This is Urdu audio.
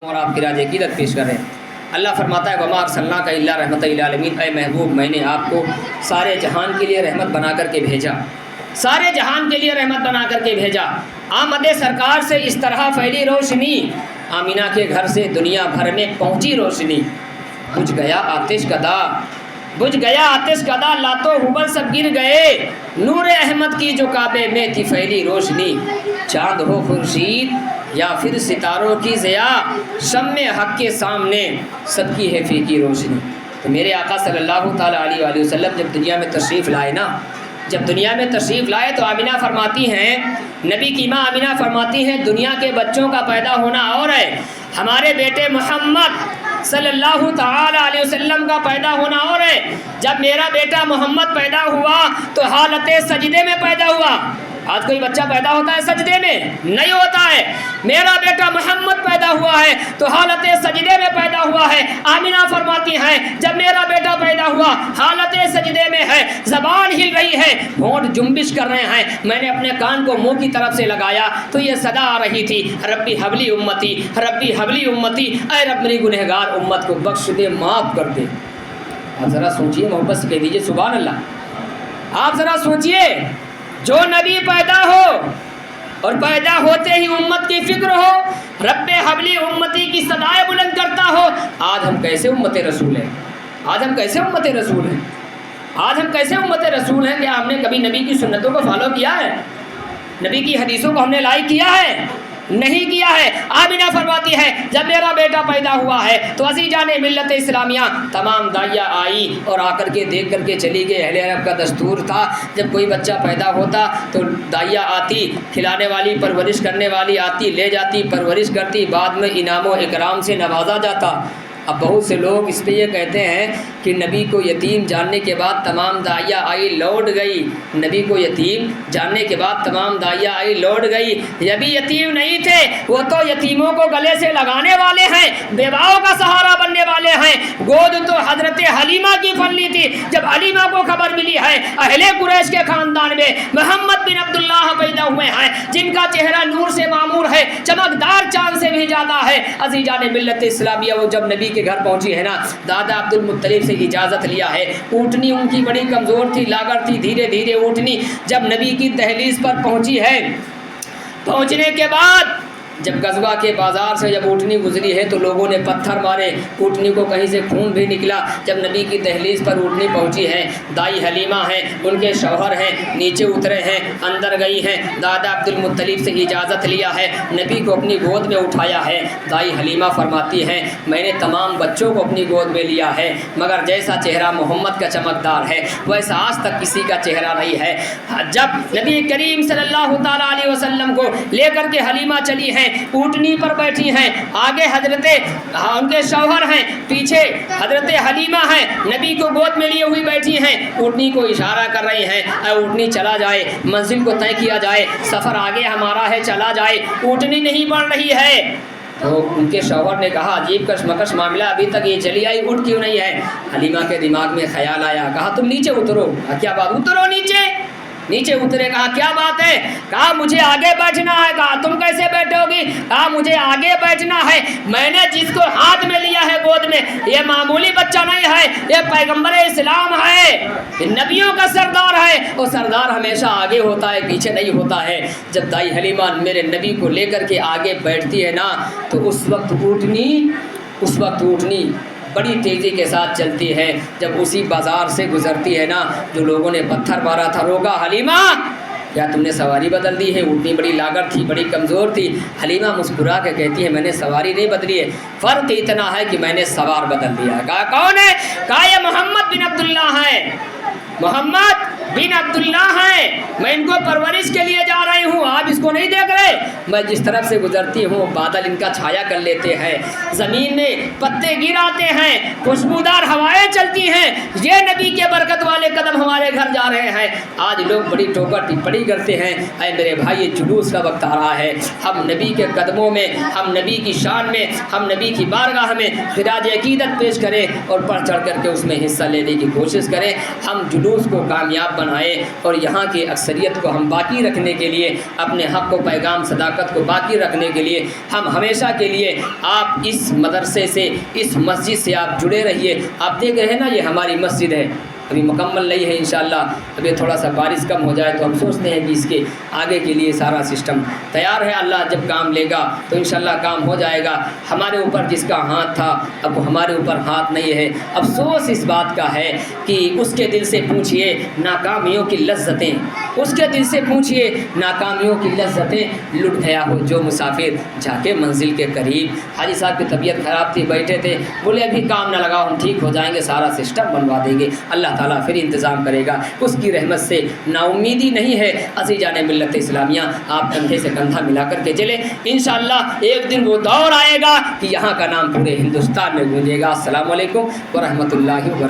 اور آپ کی راج عقیدت پیش کر رہے ہیں۔ اللہ فرماتا ہے وما ارسلناک الا رحمۃ للعالمین، اے محبوب میں نے آپ کو سارے جہان کے لیے رحمت بنا کر کے بھیجا، سارے جہان کے لیے رحمت بنا کر کے بھیجا۔ آمد سرکار سے اس طرح پھیلی روشنی، آمینہ کے گھر سے دنیا بھر میں پہنچی روشنی۔ بجھ گیا آتش کدا، بجھ گیا آتش کدا، لاتو حبل سب گر گئے، نور احمد کی جو کعبے میں تھی پھیلی روشنی۔ چاند ہو خورشید یا پھر ستاروں کی ضیاء، شمع حق کے سامنے سب کی ہے فیکی روشنی۔ تو میرے آقا صلی اللہ تعالیٰ علیہ وآلہ وسلم جب دنیا میں تشریف لائے نا، جب دنیا میں تشریف لائے تو آمینہ فرماتی ہیں، نبی کی ماں آمینہ فرماتی ہیں دنیا کے بچوں کا پیدا ہونا اور ہے، ہمارے بیٹے محمد صلی اللہ تعالیٰ علیہ وسلم کا پیدا ہونا اور ہے۔ جب میرا بیٹا محمد پیدا ہوا تو حالت سجدے میں پیدا ہوا۔ آج کوئی بچہ پیدا ہوتا ہے سجدے میں؟ نہیں ہوتا ہے۔ میرا بیٹا محمد پیدا ہوا ہے تو حالت سجدے میں پیدا ہوا ہے۔ آمینہ فرماتی ہیں جب میرا بیٹا پیدا ہوا حالت سجدے میں ہے، زبان ہل رہی ہے، ہونٹ جنبش کر رہے ہیں، میں نے اپنے کان کو منہ کی طرف سے لگایا تو یہ صدا آ رہی تھی، ربی حبلی امتی، ربی حبلی امتی، اے رب میری گنہگار امت کو بخش دے، معاف کر دے۔ آپ ذرا سوچئے، محبت سے کہہ دیجئے سبحان اللہ۔ آپ ذرا سوچئے، جو نبی پیدا ہو اور پیدا ہوتے ہی امت کی فکر ہو، رب حبلی امتی کی صدائے بلند کرتا ہو، آج ہم کیسے امت رسول ہیں؟ آج ہم کیسے امت رسول ہیں؟ آج ہم کیسے امت رسول ہیں؟ کیا ہم نے کبھی نبی کی سنتوں کو فالو کیا ہے؟ نبی کی حدیثوں کو ہم نے لائک کیا ہے؟ نہیں کیا ہے۔ آمینہ فرماتی ہے جب میرا بیٹا پیدا ہوا ہے تو عزیزان ملت اسلامیہ تمام داعیہ آئی اور آ کر کے دیکھ کر کے چلی گئی۔ اہل عرب کا دستور تھا جب کوئی بچہ پیدا ہوتا تو داعیہ آتی، کھلانے والی پرورش کرنے والی آتی، لے جاتی، پرورش کرتی، بعد میں انعام و اکرام سے نوازا جاتا۔ اب بہت سے لوگ اس پہ یہ کہتے ہیں کہ نبی کو یتیم جاننے کے بعد تمام داعیہ آئی لوٹ گئی، نبی کو یتیم جاننے کے بعد تمام داعیہ آئی لوٹ گئی۔ یہ بھی یتیم نہیں تھے، وہ تو یتیموں کو گلے سے لگانے والے ہیں، بیواؤں کا سہارا بننے والے ہیں۔ گود تو حضرت حلیمہ کی پھلی تھی۔ جب حلیمہ کو خبر ملی ہے اہل قریش کے خاندان میں محمد بن عبداللہ پیدا ہوئے ہیں جن کا چہرہ نور سے معمور ہے، چمکدار چاند سے بھی زیادہ ہے، عزیزان ملت اسلامیہ وہ جب نبی کے گھر پہنچی ہے نا، دادا عبد المطلب سے اجازت لیا ہے۔ اونٹنی ان کی بڑی کمزور تھی، لاغر تھی، دھیرے دھیرے اونٹنی جب نبی کی دہلیز پر پہنچی ہے، پہنچنے کے بعد جب غزوہ کے بازار سے جب اونٹنی گزری ہے تو لوگوں نے پتھر مارے، اونٹنی کو کہیں سے خون بھی نکلا۔ جب نبی کی دہلیز پر اونٹنی پہنچی ہے، دائی حلیمہ ہیں، ان کے شوہر ہیں، نیچے اترے ہیں، اندر گئی ہیں، دادا عبد المطلب سے اجازت لیا ہے، نبی کو اپنی گود میں اٹھایا ہے۔ دائی حلیمہ فرماتی ہیں میں نے تمام بچوں کو اپنی گود میں لیا ہے مگر جیسا چہرہ محمد کا چمکدار ہے ویسا آج تک کسی کا چہرہ نہیں ہے۔ جب نبی کریم صلی اللہ تعالیٰ علیہ وسلم کو لے کر کے حلیمہ چلی ہیں، اونٹنی پر بیٹھی ہیں، آگے حضرت ان کے شوہر ہیں، پیچھے حضرت حلیمہ ہیں، نبی کو گود میں لیے ہوئی بیٹھی ہیں، اونٹنی کو اشارہ کر رہی ہیں اے اونٹنی چلا جائے، منزل کو طے کیا جائے، سفر آگے ہمارا ہے چلا جائے، اونٹنی نہیں بڑھ رہی ہے۔ تو ان کے شوہر نے کہا عجیب کشمکش معاملہ، ابھی تک یہ چلی آئی اٹھ کیوں نہیں ہے؟ حلیمہ کے دماغ میں خیال آیا، کہا تم نیچے اترو۔ کیا بات؟ اترو نیچے۔ نیچے اترے، کہا کیا بات ہے؟ کہا مجھے آگے بیٹھنا ہے۔ کہا تم کیسے بیٹھو گی؟ کہا مجھے آگے بیٹھنا ہے، میں نے جس کو ہاتھ میں لیا ہے گود میں یہ معمولی بچہ نہیں ہے، یہ پیغمبر اسلام ہے، یہ نبیوں کا سردار ہے، اور سردار ہمیشہ آگے ہوتا ہے پیچھے نہیں ہوتا ہے۔ جب دائی حلیمہ میرے نبی کو لے کر کے آگے بیٹھتی ہے نا تو اس وقت اونٹنی بڑی تیزی کے ساتھ چلتی ہے۔ جب اسی بازار سے گزرتی ہے نا جو لوگوں نے پتھر مارا تھا، روکا حلیمہ کیا تم نے سواری بدل دی ہے؟ اونٹنی بڑی لاغر تھی، بڑی کمزور تھی۔ حلیمہ مسکرا کے کہتی ہے میں نے سواری نہیں بدلی ہے، فرق اتنا ہے کہ میں نے سوار بدل دیا ہے۔ کہا کون ہے؟ کہا یہ محمد بن عبداللہ ہے، محمد بن عبداللہ ہیں، میں ان کو پرورش کے لیے جا رہی ہوں، آپ اس کو نہیں دیکھ رہے؟ میں جس طرف سے گزرتی ہوں بادل ان کا چھایا کر لیتے ہیں، زمین میں پتے گر آتے ہیں، خوشبودار ہوائیں چلتی ہیں، یہ نبی کے برکت والے قدم ہمارے گھر جا رہے ہیں۔ آج لوگ بڑی ٹوکر ٹپڑی کرتے ہیں، اے میرے بھائی یہ جلوس کا وقت آ رہا ہے، ہم نبی کے قدموں میں، ہم نبی کی شان میں، ہم نبی کی بارگاہ میں خراج عقیدت پیش کریں اور بڑھ چڑھ کر کے اس میں حصہ لینے کی کوشش کریں، ہم جلوس کو کامیاب بنائے اور یہاں کی اکثریت کو ہم باقی رکھنے کے لیے، اپنے حق و پیغام صداقت کو باقی رکھنے کے لیے ہم ہمیشہ کے لیے آپ اس مدرسے سے، اس مسجد سے آپ جڑے رہیے۔ آپ دیکھ رہے ہیں نا، یہ ہماری مسجد ہے، ابھی مکمل نہیں ہے انشاءاللہ، ابھی تھوڑا سا بارش کم ہو جائے تو ہم سوچتے ہیں کہ اس کے آگے کے لیے سارا سسٹم تیار ہے۔ اللہ جب کام لے گا تو انشاءاللہ کام ہو جائے گا۔ ہمارے اوپر جس کا ہاتھ تھا اب وہ ہمارے اوپر ہاتھ نہیں ہے۔ افسوس اس بات کا ہے کہ اس کے دل سے پوچھئے ناکامیوں کی لذتیں، اس کے دل سے پوچھئے ناکامیوں کی لذتیں لٹ گیا ہو جو مسافر جا کے منزل کے قریب۔ حاجی صاحب کی طبیعت خراب تھی، بیٹھے تھے، بولے ابھی کام نہ لگاؤ، ہم ٹھیک ہو جائیں گے، سارا سسٹم بنوا دیں گے، اللہ تعالیٰ پھر انتظام کرے گا۔ اس کی رحمت سے نا امیدی نہیں ہے۔ عزیزان ملت اسلامیہ، آپ کندھے سے کندھا ملا کر کے چلے، انشاءاللہ ایک دن وہ دور آئے گا کہ یہاں کا نام پورے ہندوستان میں گونجے گا۔ السلام علیکم ورحمۃ اللہ وبرکاتہ۔